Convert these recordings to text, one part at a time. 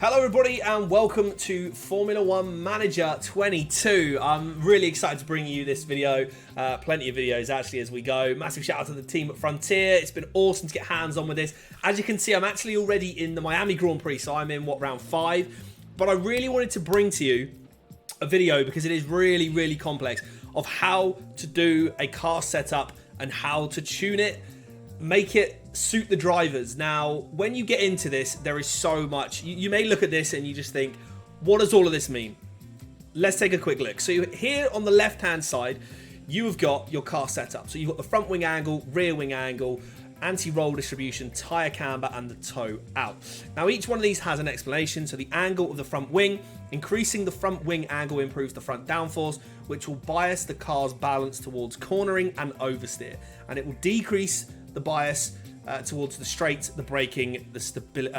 Hello everybody and welcome to Formula 1 Manager 22. I'm really excited to bring you this video, plenty of videos actually as we go. Massive shout out to the team at Frontier. It's been awesome to get hands on with this. As you can see, I'm actually already in the Miami Grand Prix, so I'm in round 5. But I really wanted to bring to you a video because it is really complex of how to do a car setup and how to tune it, make it suit the drivers. Now, when you get into this, there is so much. You may look at this and you just think, what does all of this mean? Let's take a quick look. So here on the left-hand side, you have got your car setup. So you've got the front wing angle, rear wing angle, anti-roll distribution, tyre camber, and the toe out. Now, each one of these has an explanation. So the angle of the front wing, increasing the front wing angle improves the front downforce, which will bias the car's balance towards cornering and oversteer. And it will decrease the bias towards the straight, the braking,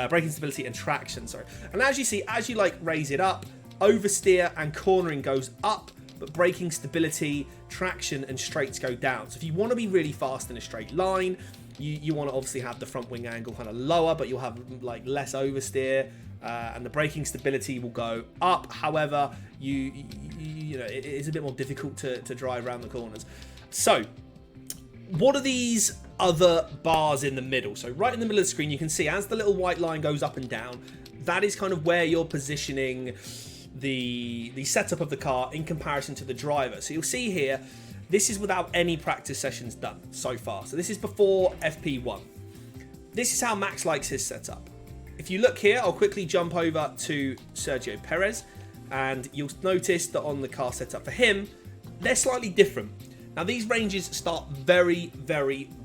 braking stability and traction. Sorry. And as you see, as you raise it up, oversteer and cornering goes up, but braking stability, traction and straights go down. So if you want to be really fast in a straight line, you want to obviously have the front wing angle kind of lower, but you'll have less oversteer, and the braking stability will go up. However, you know, it is a bit more difficult to drive around the corners. So what are these other bars in the middle? So right in the middle of the screen, you can see as the little white line goes up and down, that is kind of where you're positioning the setup of the car in comparison to the driver. So you'll see here, this is without any practice sessions done so far. So this is before FP1. This is how Max likes his setup. If you look here, I'll quickly jump over to Sergio Perez, and you'll notice that on the car setup for him, they're slightly different. Now, these ranges start very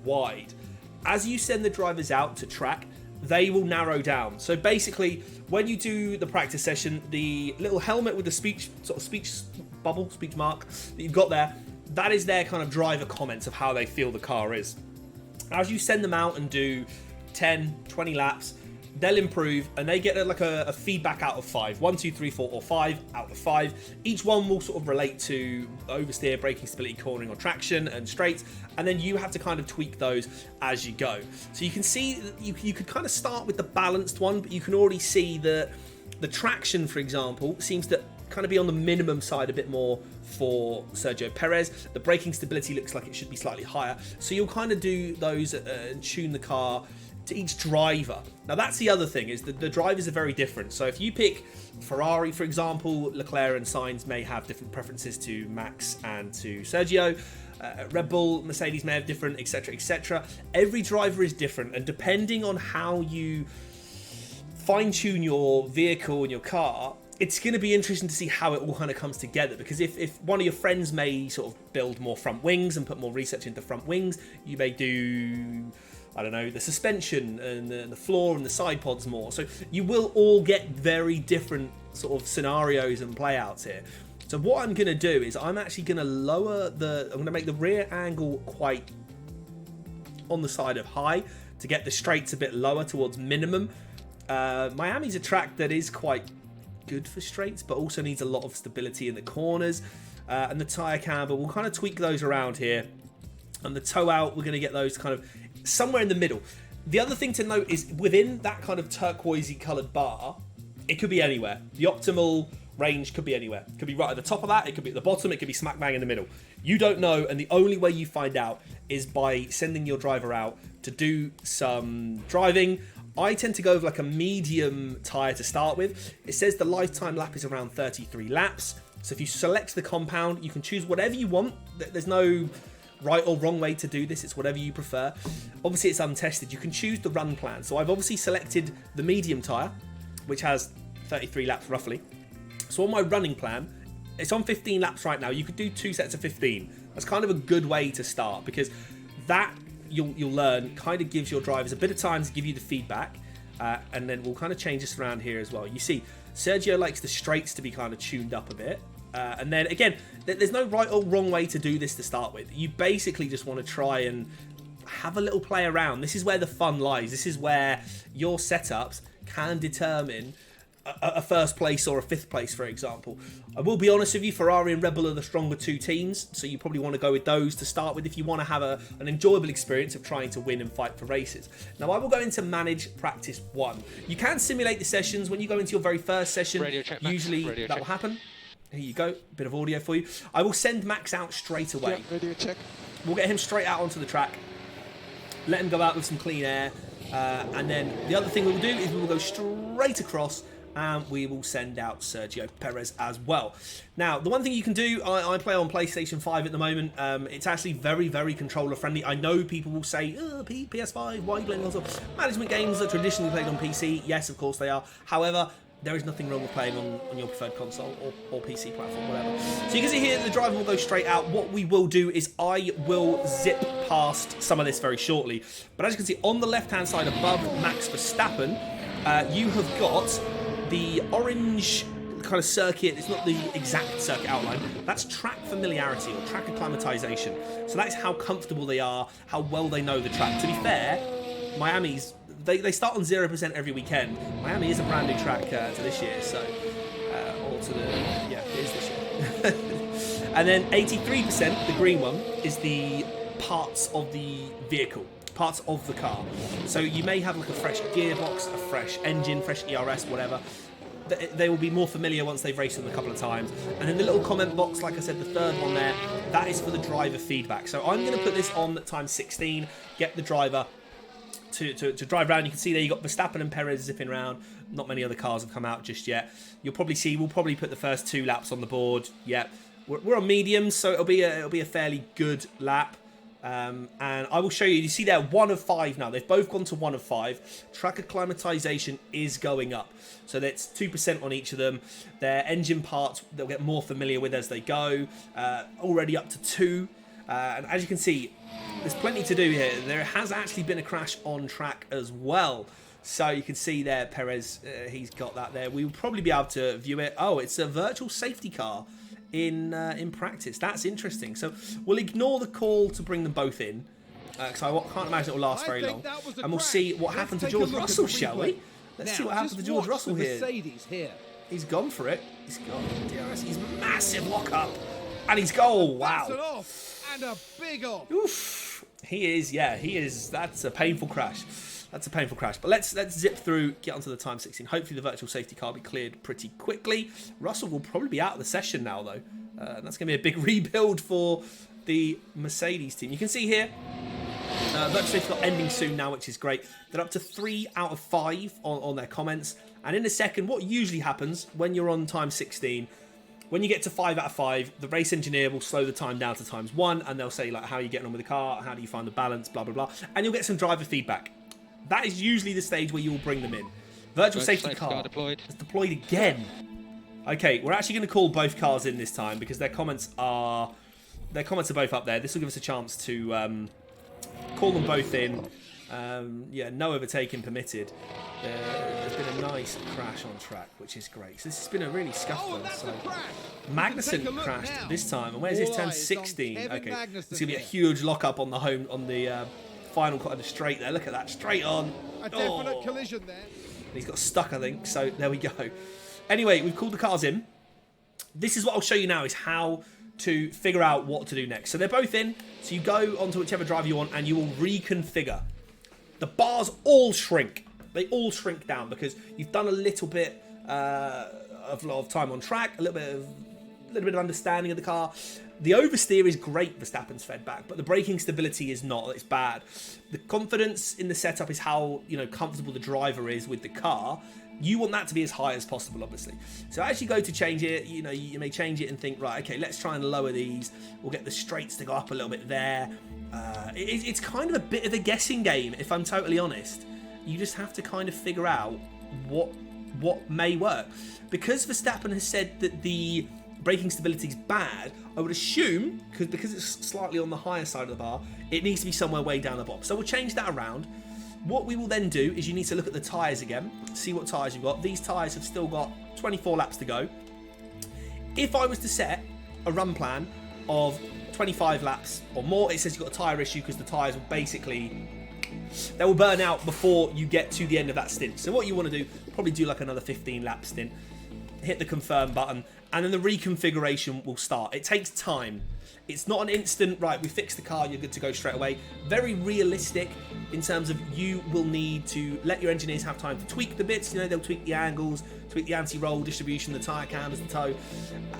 wide. As you send the drivers out to track, they will narrow down. So basically, when you do the practice session, the little helmet with the speech mark that you've got there, that is their kind of driver comments of how they feel the car is. As you send them out and do 10, 20 laps, they'll improve and they get a feedback out of 5. 1, 2, 3, 4, or 5 out of 5. Each one will sort of relate to oversteer, braking stability, cornering or traction and straights. And then you have to kind of tweak those as you go. So you can see you could kind of start with the balanced one, but you can already see that the traction, for example, seems to kind of be on the minimum side a bit more for Sergio Perez. The braking stability looks like it should be slightly higher. So you'll kind of do those and tune the car to each driver. Now that's the other thing, is that the drivers are very different. So if you pick Ferrari, for example, Leclerc and Sainz may have different preferences to Max and to Sergio. Red Bull, Mercedes may have different, etc, etc. Every driver is different, and depending on how you fine-tune your vehicle and your car, it's going to be interesting to see how it all kind of comes together. Because if one of your friends may sort of build more front wings and put more research into front wings, you may do, I don't know, the suspension and the floor and the side pods more. So you will all get very different sort of scenarios and playouts here. So what I'm going to do is I'm actually going to I'm going to make the rear angle quite on the side of high to get the straights a bit lower towards minimum. Miami's a track that is quite good for straights, but also needs a lot of stability in the corners. And the tyre camber, we'll kind of tweak those around here. And the toe out, we're going to get those kind of somewhere in the middle. The other thing to note is within that kind of turquoisey coloured bar, it could be anywhere. The optimal range could be anywhere. It could be right at the top of that, it could be at the bottom, it could be smack bang in the middle. You don't know, and the only way you find out is by sending your driver out to do some driving. I tend to go with like a medium tyre to start with. It says the lifetime lap is around 33 laps. So if you select the compound, you can choose whatever you want. There's no right or wrong way to do this, it's whatever you prefer. Obviously it's untested, you can choose the run plan. So I've obviously selected the medium tyre, which has 33 laps roughly. So on my running plan, it's on 15 laps right now. You could do 2 sets of 15. That's kind of a good way to start, because that you'll learn kind of gives your drivers a bit of time to give you the feedback, and then we'll kind of change this around here as well. You see Sergio likes the straights to be kind of tuned up a bit. And then again, there's no right or wrong way to do this to start with. You basically just want to try and have a little play around. This is where the fun lies. This is where your setups can determine a first place or a fifth place, for example. I will be honest with you, Ferrari and Red Bull are the stronger two teams, so you probably want to go with those to start with if you want to have an enjoyable experience of trying to win and fight for races. Now, I will go into Manage Practice 1. You can simulate the sessions when you go into your very first session. Usually that will happen. Here you go, bit of audio for you. I will send Max out straight away. Yeah, radio check. We'll get him straight out onto the track, let him go out with some clean air, and then the other thing we will do is we will go straight across and we will send out Sergio Perez as well. Now, the one thing you can do, I play on PlayStation 5 at the moment. It's actually very, very controller friendly. I know people will say, oh, PS5, why are you playing lots of management games that traditionally played on PC? Yes, of course they are. However, there is nothing wrong with playing on your preferred console or PC platform, whatever. So you can see here the driver will go straight out. What we will do is I will zip past some of this very shortly. But as you can see, on the left-hand side above Max Verstappen, you have got the orange kind of circuit. It's not the exact circuit outline. That's track familiarity or track acclimatization. So that's how comfortable they are, how well they know the track. To be fair, Miami's, they start on 0% every weekend. Miami is a brand new track to this year, so or to the yeah, it is this year. And then 83%, the green one, is the parts of the vehicle. Parts of the car. So you may have like a fresh gearbox, a fresh engine, fresh ERS, whatever. They will be more familiar once they've raced them a couple of times. And then the little comment box, like I said, the third one there, that is for the driver feedback. So I'm going to put this on time 16, get the driver to drive around. You can see there you got Verstappen and Perez zipping around. Not many other cars have come out just yet. You'll probably see, we'll probably put the first 2 laps on the board. Yeah, we're on mediums, so it'll be a fairly good lap. And I will show you, you see there, 1 of 5 now. They've both gone to 1 of 5. Track acclimatization is going up. So that's 2% on each of them. Their engine parts, they'll get more familiar with as they go. Already up to 2. And as you can see, there's plenty to do here. There has actually been a crash on track as well. So you can see there, Perez, he's got that there. We will probably be able to view it. Oh, it's a virtual safety car in practice. That's interesting. So we'll ignore the call to bring them both in, because I can't imagine it will last very long. And we'll see what happened to George Russell, shall we? Let's see what happened to George Russell here. He's gone for it. He's got DRS. He's massive lock up, and he's goal. Wow. And a big off. Oof. He is. Yeah, he is. That's a painful crash. That's a painful crash. But let's zip through, get onto the time 16. Hopefully the virtual safety car will be cleared pretty quickly. Russell will probably be out of the session now, though. That's going to be a big rebuild for the Mercedes team. You can see here, virtual safety car ending soon now, which is great. They're up to 3 out of 5 on their comments. And in a second, what usually happens when you're on time 16, when you get to 5 out of 5, the race engineer will slow the time down to times 1, and they'll say, like, how are you getting on with the car? How do you find the balance? Blah, blah, blah. And you'll get some driver feedback. That is usually the stage where you will bring them in. Virtual safety car deployed. is deployed again. Okay, we're actually going to call both cars in this time because their comments are both up there. This will give us a chance to call them both in. Yeah, no overtaking permitted. There's been a nice crash on track, which is great. So this has been a really scuffed one. So Magnussen crashed this time, and where's his turn 16? Okay, it's gonna be a huge lockup on the final cut of the straight there. Look at that, straight on. A definite collision there. He's got stuck, I think. So there we go. Anyway, we've called the cars in. This is what I'll show you now, is how to figure out what to do next. So they're both in. So you go onto whichever driver you want, and you will reconfigure. The bars all shrink. They all shrink down because you've done a little bit of time on track, a little bit of understanding of the car. The oversteer is great, Verstappen's fed back, but the braking stability is not. It's bad. The confidence in the setup is how comfortable the driver is with the car. You want that to be as high as possible, obviously. So as you go to change it, you may change it and think, right, okay, let's try and lower these. We'll get the straights to go up a little bit there. It's kind of a bit of a guessing game, if I'm totally honest. You just have to kind of figure out what may work. Because Verstappen has said that the braking stability is bad, I would assume, because it's slightly on the higher side of the bar, it needs to be somewhere way down the bottom. So we'll change that around. What we will then do is you need to look at the tyres again, see what tyres you've got. These tyres have still got 24 laps to go. If I was to set a run plan of 25 laps or more, it says you've got a tyre issue because the tyres will basically, they will burn out before you get to the end of that stint. So what you want to do, probably do like another 15 lap stint, hit the confirm button, and then the reconfiguration will start. It takes time. It's not an instant, right, we fixed the car, you're good to go straight away. Very realistic in terms of you will need to let your engineers have time to tweak the bits. You know, they'll tweak the angles, tweak the anti-roll distribution, the tyre cambers, the toe.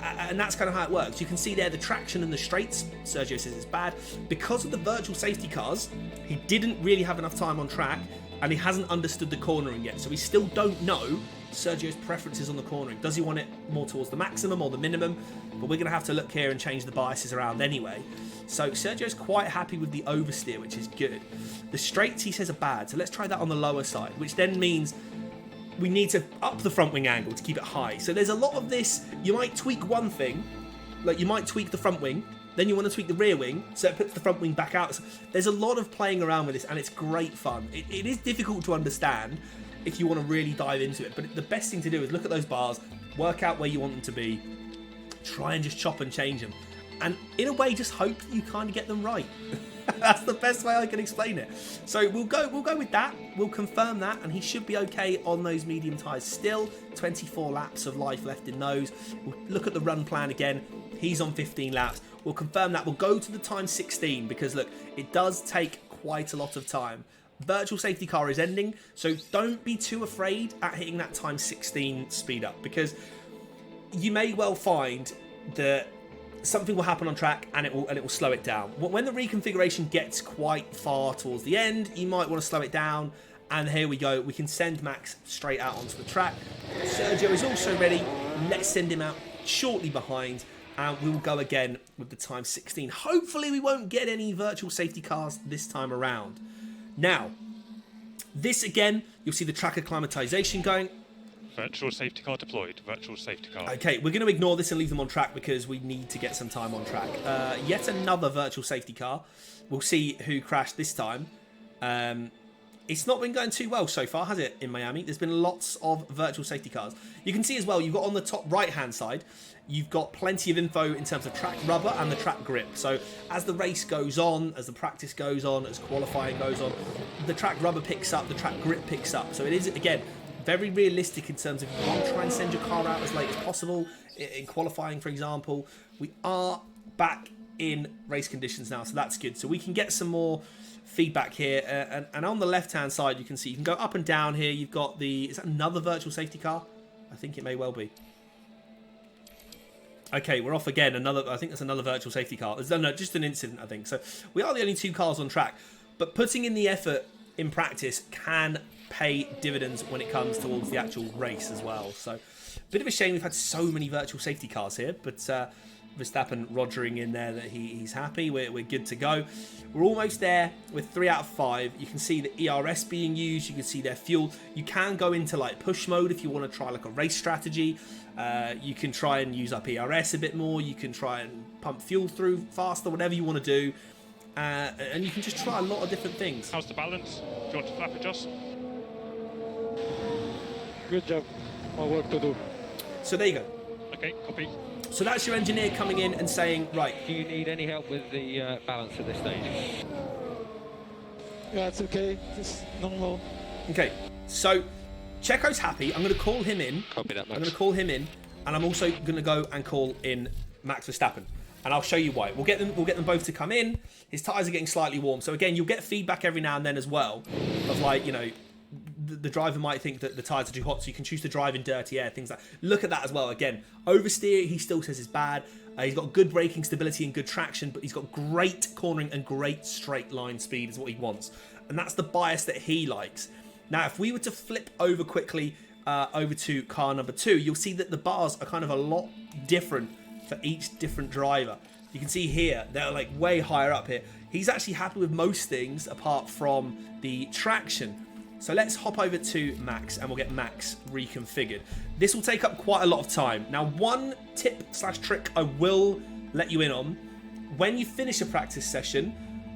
And that's kind of how it works. You can see there the traction and the straights. Sergio says it's bad. Because of the virtual safety cars, he didn't really have enough time on track, and he hasn't understood the cornering yet. So we still don't know Sergio's preferences on the cornering. Does he want it more towards the maximum or the minimum? But we're going to have to look here and change the biases around anyway. So Sergio's quite happy with the oversteer, which is good. The straights, he says, are bad. So let's try that on the lower side, which then means we need to up the front wing angle to keep it high. So there's a lot of this. You might tweak one thing, like you might tweak the front wing, then you want to tweak the rear wing, so it puts the front wing back out. So there's a lot of playing around with this, and it's great fun. It is difficult to understand if you want to really dive into it, but the best thing to do is look at those bars, work out where you want them to be, try and just chop and change them, and in a way just hope that you kind of get them right. That's the best way I can explain it. So we'll go with that, we'll confirm that, and he should be okay on those medium tyres still. 24 laps of life left in those. We'll look at the run plan again. He's on 15 laps. We'll confirm that. We'll go to the time 16 because look, it does take quite a lot of time. Virtual safety car is ending, so don't be too afraid at hitting that time 16 speed up, because you may well find that something will happen on track and it will slow it down. When the reconfiguration gets quite far towards the end, you might want to slow it down. And here we go. We can send Max straight out onto the track. Sergio is also ready. Let's send him out shortly behind. And we will go again with the time 16. Hopefully we won't get any virtual safety cars this time around. Now, this again, you'll see the track acclimatization going. Virtual safety car deployed. Virtual safety car. Okay, we're going to ignore this and leave them on track because we need to get some time on track. Yet another virtual safety car. We'll see who crashed this time. It's not been going too well so far, has it, in Miami? There's been lots of virtual safety cars. You can see as well, you've got on the top right-hand side, you've got plenty of info in terms of track rubber and the track grip. So as the race goes on, as the practice goes on, as qualifying goes on, the track rubber picks up, the track grip picks up. So it is, again, very realistic in terms of you want to try and send your car out as late as possible. In qualifying, for example, we are back in race conditions now, so that's good. So we can get some more feedback here, and on the left hand side you can see you can go up and down here. You've got is that another virtual safety car? I think it may well be. Okay, we're off again. I think that's another virtual safety car. No, just an incident, I think. So we are the only two cars on track, but putting in the effort in practice can pay dividends when it comes towards the actual race as well. So bit of a shame we've had so many virtual safety cars here, but Verstappen rogering in there that he's happy. We're good to go. We're almost there with 3 out of 5. You can see the ERS being used. You can see their fuel. You can go into like push mode if you want to try like a race strategy. You can try and use up ERS a bit more. You can try and pump fuel through faster, whatever you want to do. And you can just try a lot of different things. How's the balance? Do you want to flap adjust? Good job. More work to do. So there you go. Okay, copy. So that's your engineer coming in and saying, right. Do you need any help with the balance at this stage? Yeah, it's okay. Just normal. Okay, so Checo's happy. I'm going to call him in. Copy that, Max. I'm going to call him in, and I'm also going to go and call in Max Verstappen. And I'll show you why. We'll get them both to come in. His tyres are getting slightly warm. So again, you'll get feedback every now and then as well of like, you know, the driver might think that the tyres are too hot, so you can choose to drive in dirty air, things like that. Look at that as well. Again, oversteer, he still says is bad. He's got good braking stability and good traction, but he's got great cornering and great straight line speed is what he wants. And that's the bias that he likes. Now, if we were to flip over quickly over to car number 2, you'll see that the bars are kind of a lot different for each different driver. You can see here, they're like way higher up here. He's actually happy with most things apart from the traction. So let's hop over to Max and we'll get Max reconfigured. This will take up quite a lot of time. Now, one tip/trick I will let you in on, when you finish a practice session,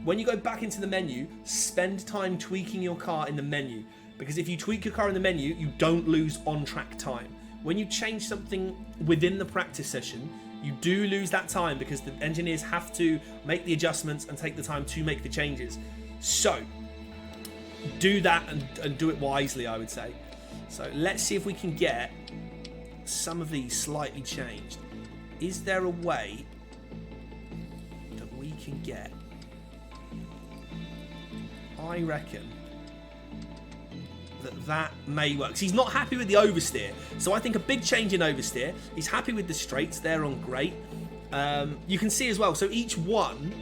when you go back into the menu, spend time tweaking your car in the menu. Because if you tweak your car in the menu, you don't lose on-track time. When you change something within the practice session, you do lose that time because the engineers have to make the adjustments and take the time to make the changes. So do that and do it wisely, I would say. So let's see if we can get some of these slightly changed. Is there a way that we can get... I reckon that may work. He's not happy with the oversteer, so I think a big change in oversteer. He's happy with the straights. They're on great. You can see as well, so each one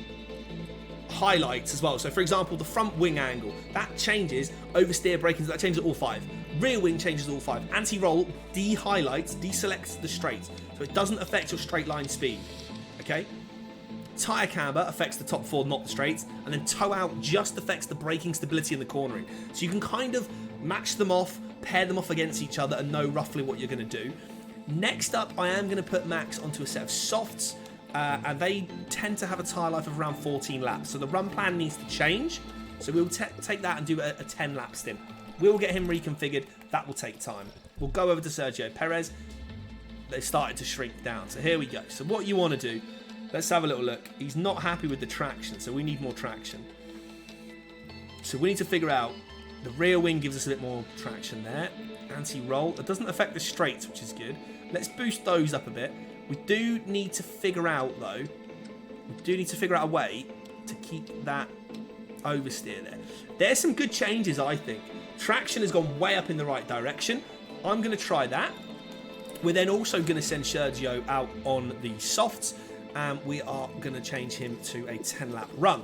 highlights as well. So for example, the front wing angle, that changes. Oversteer, braking, that changes all 5. Rear wing changes all 5. Anti-roll de-highlights, deselects the straights, so it doesn't affect your straight line speed. Okay. Tyre camber affects the top 4, not the straights, and then toe out just affects the braking stability and the cornering. So you can kind of match them off, pair them off against each other, and know roughly what you're going to do. Next up, I am going to put Max onto a set of softs, and they tend to have a tyre life of around 14 laps. So the run plan needs to change. So we'll take that and do a 10 lap stint. We'll get him reconfigured. That will take time. We'll go over to Sergio Perez. They started to shrink down. So here we go. So what you want to do, let's have a little look. He's not happy with the traction, so we need more traction. So we need to figure out, the rear wing gives us a bit more traction there. Anti-roll. It doesn't affect the straights, which is good. Let's boost those up a bit. We do need to figure out, though, a way to keep that oversteer there. There's some good changes, I think. Traction has gone way up in the right direction. I'm going to try that. We're then also going to send Sergio out on the softs, and we are going to change him to a 10-lap run.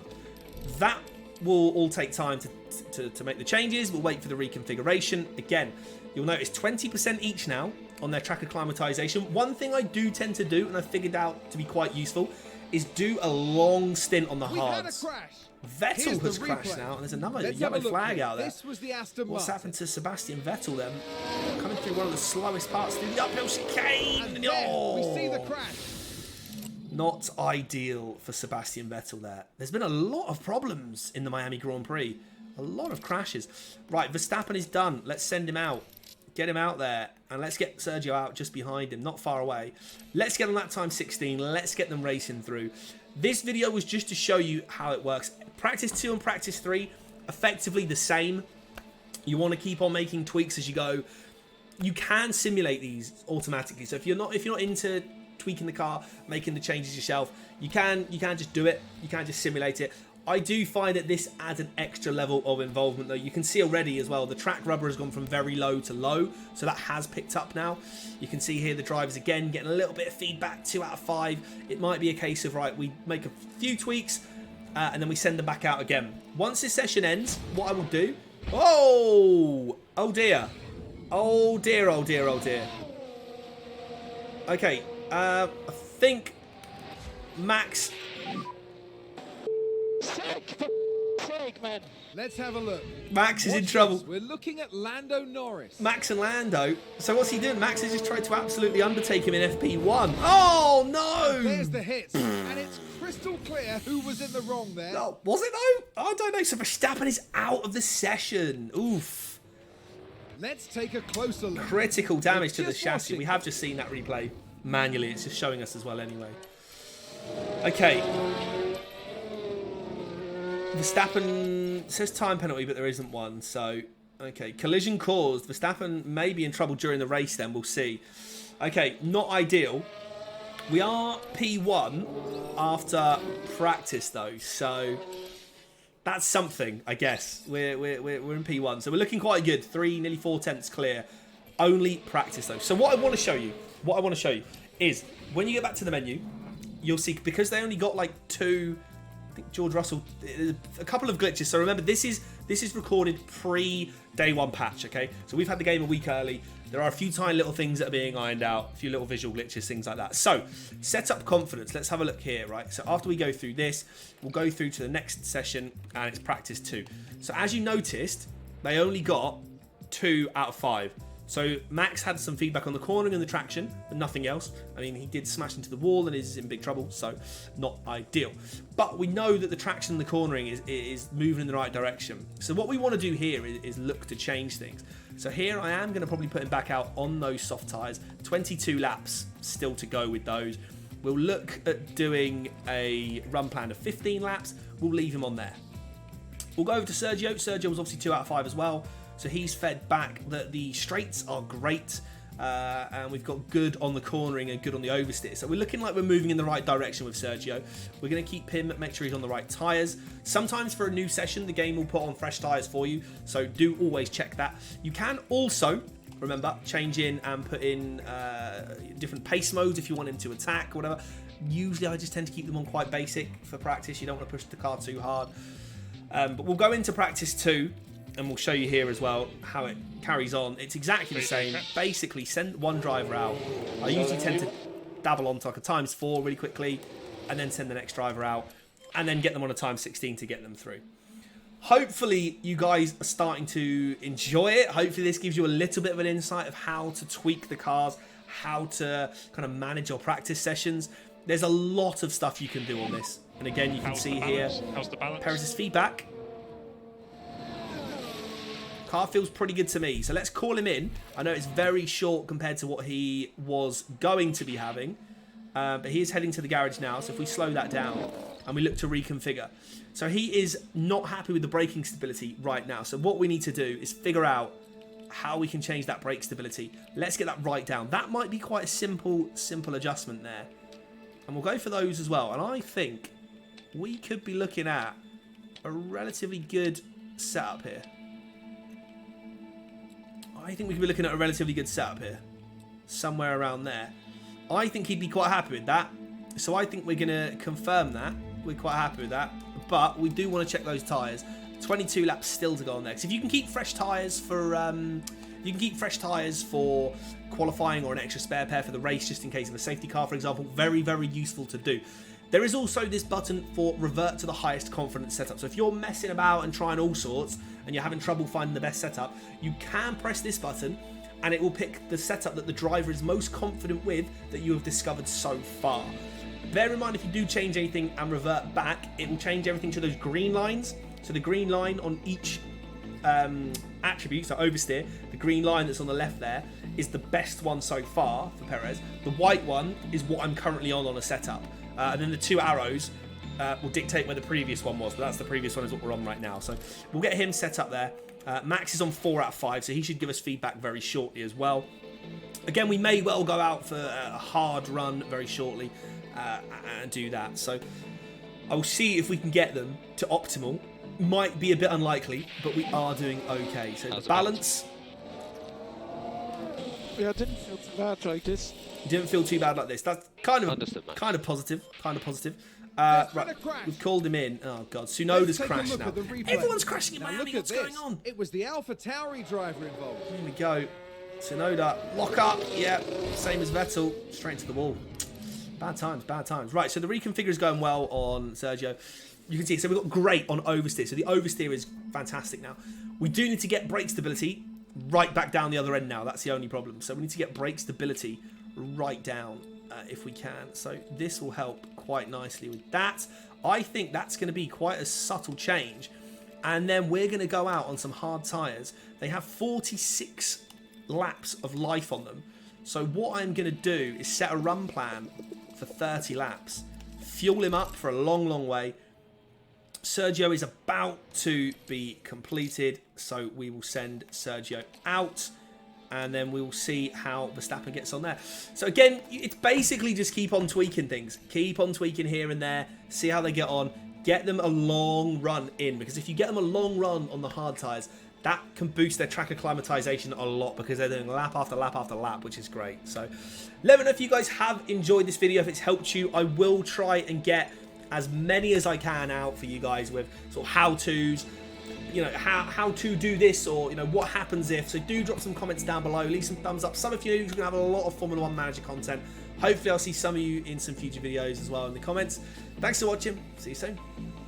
That will all take time to make the changes. We'll wait for the reconfiguration. Again, you'll notice 20% each now on their track acclimatization. One thing I do tend to do, and I figured out to be quite useful, is do a long stint on the hards. Vettel has crashed now, and there's another yellow flag out there. This was the Aston What's Martin. happened to Sebastian Vettel then? Coming through one of the slowest parts through the uphill chicane. And there we see the crash. Not ideal for Sebastian Vettel there. There's been a lot of problems in the Miami Grand Prix. A lot of crashes. Right, Verstappen is done. Let's send him out. Get him out there. And let's get Sergio out just behind him, not far away. Let's get on that time 16. Let's get them racing through. This video was just to show you how it works. Practice 2 and practice 3, effectively the same. You want to keep on making tweaks as you go. You can simulate these automatically. So if you're not into tweaking the car, making the changes yourself, you can just do it. You can just simulate it. I do find that this adds an extra level of involvement, though. You can see already as well, the track rubber has gone from very low to low, so that has picked up now. You can see here the drivers again getting a little bit of feedback, 2 out of 5. It might be a case of, right, we make a few tweaks and then we send them back out again. Once this session ends, what I will do... Oh dear. Oh dear, oh dear, oh dear. Okay, I think Max... Sake, man. Let's have a look. Max is in Watch trouble. this. We're looking at Lando Norris. Max and Lando. So what's he doing? Max has just tried to absolutely undertake him in FP1. Oh, no! There's the hits, and it's crystal clear who was in the wrong there. Oh, was it, though? I don't know. So Verstappen is out of the session. Oof. Let's take a closer look. Critical damage to the Just chassis. watching. We have just seen that replay manually. It's just showing us as well anyway. Okay. Verstappen says time penalty, but there isn't one. So, okay. Collision caused. Verstappen may be in trouble during the race then. We'll see. Okay, not ideal. We are P1 after practice, though. So, that's something, I guess. We're in P1. So, we're looking quite good. 3, nearly 4 tenths clear. Only practice, though. So, what I want to show you is when you get back to the menu, you'll see, because they only got like 2... I think George Russell, a couple of glitches. So remember, this is recorded pre-day 1 patch, okay? So we've had the game a week early. There are a few tiny little things that are being ironed out, a few little visual glitches, things like that. So, set up confidence. Let's have a look here, right? So after we go through this, we'll go through to the next session, and it's practice 2. So as you noticed, they only got 2 out of 5. So Max had some feedback on the cornering and the traction, but nothing else. I mean, he did smash into the wall and is in big trouble, so not ideal. But we know that the traction and the cornering is moving in the right direction. So what we want to do here is look to change things. So here I am going to probably put him back out on those soft tyres. 22 laps still to go with those. We'll look at doing a run plan of 15 laps. We'll leave him on there. We'll go over to Sergio. Sergio was obviously 2 out of 5 as well. So he's fed back that the straights are great. And we've got good on the cornering and good on the oversteer. So we're looking like we're moving in the right direction with Sergio. We're going to keep him, make sure he's on the right tyres. Sometimes for a new session, the game will put on fresh tyres for you. So do always check that. You can also, remember, change in and put in different pace modes if you want him to attack or whatever. Usually I just tend to keep them on quite basic for practice. You don't want to push the car too hard. But we'll go into practice 2. And we'll show you here as well how it carries on. It's exactly the same. Basically, send one driver out. I usually tend to dabble onto like a ×4 really quickly, and then send the next driver out, and then get them on a ×16 to get them through. Hopefully, you guys are starting to enjoy it. Hopefully, this gives you a little bit of an insight of how to tweak the cars, how to kind of manage your practice sessions. There's a lot of stuff you can do on this. And again, you can see here Perez's feedback. Car feels pretty good to me, so let's call him in. I know it's very short compared to what he was going to be having, but he is heading to the garage now. So if we slow that down and we look to reconfigure, so he is not happy with the braking stability right now. So what we need to do is figure out how we can change that brake stability. Let's get that right down. That might be quite a simple adjustment there, and we'll go for those as well. And I think we could be looking at a relatively good setup here. I think we could be looking at a relatively good setup here. Somewhere around there. I think he'd be quite happy with that. So I think we're going to confirm that. We're quite happy with that. But we do want to check those tyres. 22 laps still to go on there. So if you can keep fresh tyres for... qualifying or an extra spare pair for the race, just in case of a safety car, for example. Very, very useful to do. There is also this button for revert to the highest confidence setup. So if you're messing about and trying all sorts and you're having trouble finding the best setup, you can press this button and it will pick the setup that the driver is most confident with that you have discovered so far. Bear in mind, if you do change anything and revert back, it will change everything to those green lines. So the green line on each attribute, so oversteer, the green line that's on the left there is the best one so far for Perez. The white one is what I'm currently on a setup. And then the 2 arrows will dictate where the previous one was, but that's the previous one is what we're on right now. So we'll get him set up there. Max is on 4 out of 5, so he should give us feedback very shortly as well. Again, we may well go out for a hard run very shortly and do that. So I'll see if we can get them to optimal. Might be a bit unlikely, but we are doing okay. So the balance... Yeah, I didn't feel too bad like this. Didn't feel too bad like this. That's kind of positive. Right, we've called him in. Oh god, Tsunoda's crashed now. Everyone's crashing in Miami. What's going on? It was the Alpha Tauri driver involved. Here we go. Tsunoda, lock up. Yeah, same as Vettel. Straight into the wall. Bad times, bad times. Right, so the reconfigure is going well on Sergio. You can see, so we've got great on oversteer. So the oversteer is fantastic now. We do need to get brake stability right back down the other end now. That's the only problem. So we need to get brake stability right down if we can. So this will help quite nicely with that. I think that's going to be quite a subtle change. And then we're going to go out on some hard tyres. They have 46 laps of life on them. So what I'm going to do is set a run plan for 30 laps. Fuel him up for a long, long way. Sergio is about to be completed, so we will send Sergio out, and then we will see how Verstappen gets on there. So again, it's basically just keep on tweaking things. Keep on tweaking here and there, see how they get on, get them a long run in, because if you get them a long run on the hard tyres, that can boost their track acclimatization a lot because they're doing lap after lap after lap, which is great. So let me know if you guys have enjoyed this video, if it's helped you. I will try and get as many as I can out for you guys with sort of how-tos, you know, how to do this, or, you know, what happens if. So do drop some comments down below, leave some thumbs up. Some of you are going to have a lot of Formula 1 Manager content. Hopefully I'll see some of you in some future videos as well in the comments. Thanks for watching. See you soon.